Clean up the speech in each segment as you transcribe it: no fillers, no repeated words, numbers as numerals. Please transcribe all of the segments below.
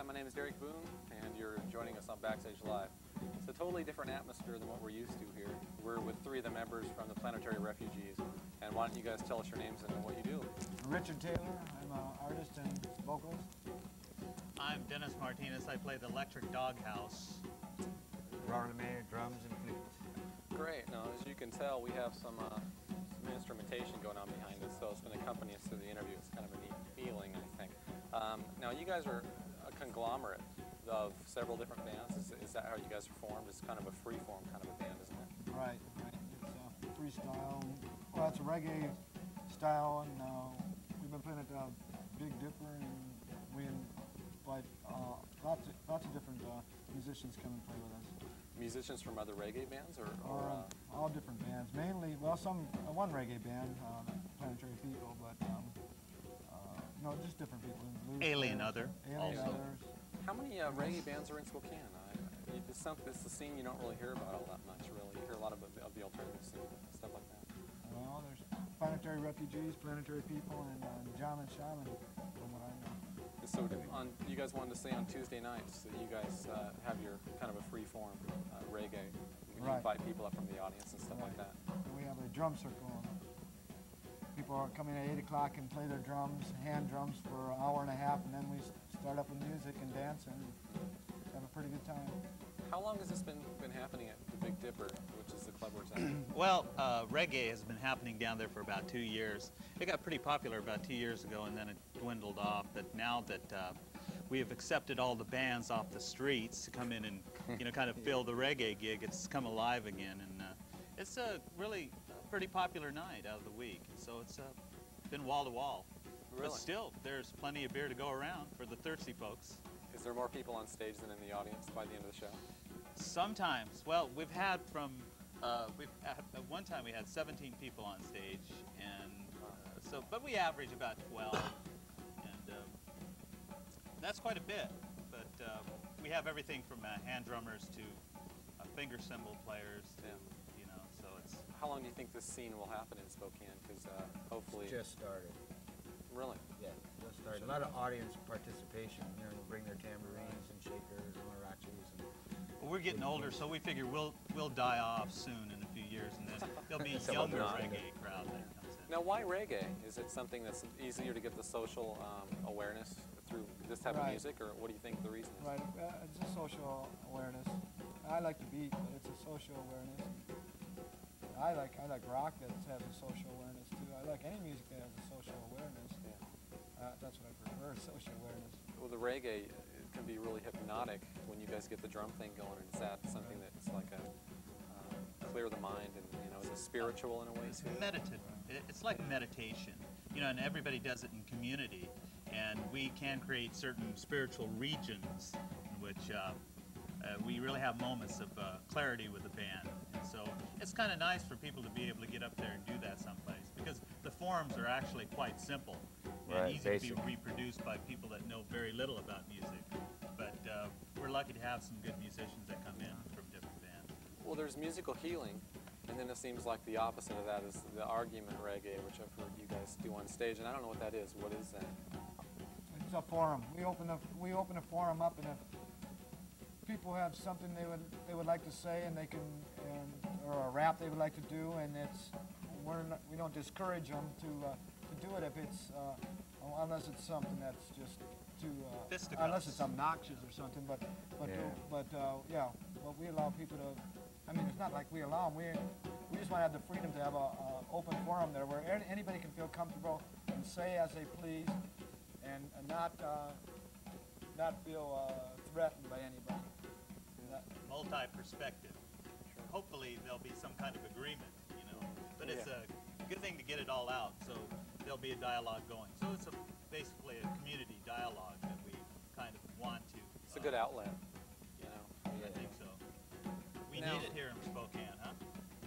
Hi, my name is Derek Boone, and you're joining us on Backstage Live. It's a totally different atmosphere than what we're used to here. We're with three of the members from the Planetary refugees. And why don't you guys tell us your names and what you do? Richard Taylor, I'm an artist and vocalist. I'm Dennis Martinez, I play the electric doghouse. LeMay, drums and flutes. Great. Now, as you can tell, we have some instrumentation going on behind us, so it's going to accompany us through the interview. It's kind of a neat feeling, I think. Now, you guys are a conglomerate of several different bands. Is that how you guys are formed? It's kind of a free-form kind of a band, isn't it? Right. It's freestyle. Well, it's a reggae style, and we've been playing at Big Dipper, and we invite lots of different musicians come and play with us. Musicians from other reggae bands, or all different bands. Mainly, well, one reggae band, Planetary people, but no, just different people. Alien Other. Alien also. Others. How many reggae bands are in Spokane? It's a scene you don't really hear about all that much, really. You hear a lot of the alternative scene, stuff like that. Well, there's Planetary refugees, Planetary people, and John and Shaman, from what I know. So you guys wanted to say on Tuesday nights that you guys have your kind of a free-form reggae. You invite people up from the audience and stuff like that. And we have a drum circle. People are coming at 8 o'clock and play their drums, hand drums, for an hour and a half, and then we start up with music and dance and have a pretty good time. How long has this been happening at the Big Dipper, which is the club we're at? Well, reggae has been happening down there for about 2 years. It got pretty popular about 2 years ago, and then it dwindled off. But now that we have accepted all the bands off the streets to come in and kind of fill the reggae gig, it's come alive again, and it's a really pretty popular night out of the week. So it's been wall to wall. Really? But still, there's plenty of beer to go around for the thirsty folks. Is there more people on stage than in the audience by the end of the show? Sometimes. Well, we've had at one time we had 17 people on stage, and but we average about 12, and that's quite a bit. But we have everything from hand drummers to finger cymbal players to so it's. How long do you think this scene will happen in Spokane? Because hopefully. Just started. Really? Yeah, just started. A lot of audience participation. They'll bring their tambourines and shakers and marachis. Well, we're getting older, so we figure we'll die off soon in a few years, and then there'll be a younger reggae crowd that comes in. Now, why reggae? Is it something that's easier to get the social awareness through this type of music, or what do you think the reason is? Right, it's a social awareness. I like the beat, but it's a social awareness. I like rock that has a social awareness too. I like any music that has a social awareness. Yeah. That's what I prefer, social awareness. Well, the reggae can be really hypnotic when you guys get the drum thing going. Is that something that's like a clear the mind and is it spiritual in a way too? It's meditative. It's like meditation, and everybody does it in community, and we can create certain spiritual regions in which we really have moments of clarity with the band. And so it's kind of nice for people to be able to get up there and do that someplace, because the forms are actually quite simple and easy to be reproduced by people that know very little about music. But we're lucky to have some good musicians that come in from different bands. Well, there's musical healing, and then it seems like the opposite of that is the argument reggae, which I've heard you guys do on stage, and I don't know what that is. What is that? It's a forum. We open a forum up, and if people have something they would like to say, and they can, or a rap they would like to do, and we don't discourage them to do it if it's unless it's something that's just too unless it's obnoxious or something. But we allow people to. I mean, it's not like we allow them. We just want to have the freedom to have a open forum there where anybody can feel comfortable and say as they please, and not feel threatened by anybody. Multi-perspective. Hopefully there'll be some kind of agreement, but it's a good thing to get it all out, so there'll be a dialogue going. So it's basically a community dialogue that we kind of want to. It's a good outlet, I think so. We need it here in Spokane, huh?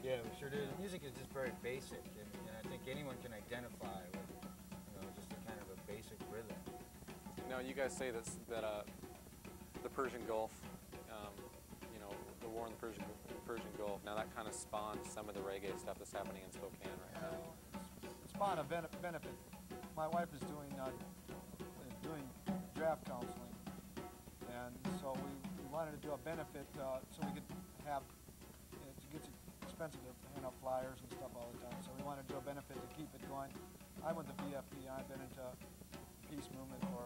Yeah, we sure do. The music is just very basic, and I think anyone can identify with, just a kind of a basic rhythm. Now, you guys say that the Persian Gulf, the war in the Persian Gulf, now that kind of spawned some of the reggae stuff that's happening in Spokane right now. It spawned a benefit. My wife is doing draft counseling, and so we wanted to do a benefit so we could have, it gets expensive to hand out flyers and stuff all the time, so we wanted to do a benefit to keep it going. I went to VFP, I've been into the peace movement for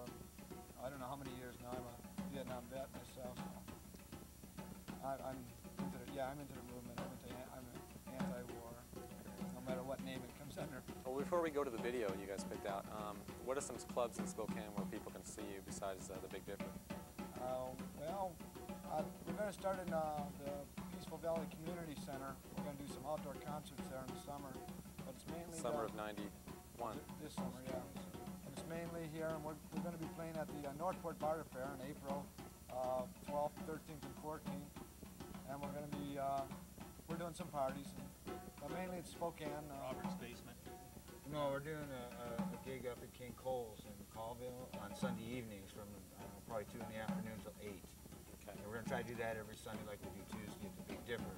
I don't know how many years now. I'm a Vietnam vet myself, so I'm into the movement. I'm anti-war, no matter what name it comes under. Well, before we go to the video you guys picked out, what are some clubs in Spokane where people can see you besides the Big Dipper? We're going to start in the Peaceful Valley Community Center. We're going to do some outdoor concerts there in the summer, but it's mainly Summer of '91. This summer, yeah. And it's mainly here, and we're going to be playing at the Northport Barter Fair in April 12th, 13th, and 14th. And we're going to be we're doing some parties, but mainly it's Spokane. Robert's basement. No, we're doing a gig up at King Cole's in Colville on Sunday evenings from probably 2 in the afternoon till 8. Okay. And we're going to try to do that every Sunday like we do Tuesday at the Big Dipper.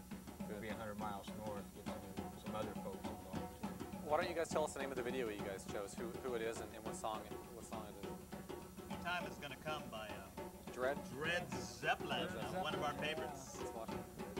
We'll be 100 miles north, get some other folks involved too. Why don't you guys tell us the name of the video you guys chose, who it is, and what song it is? Time is Gonna Come by Dread Zeppelin, one of our favorites. Let's watch it.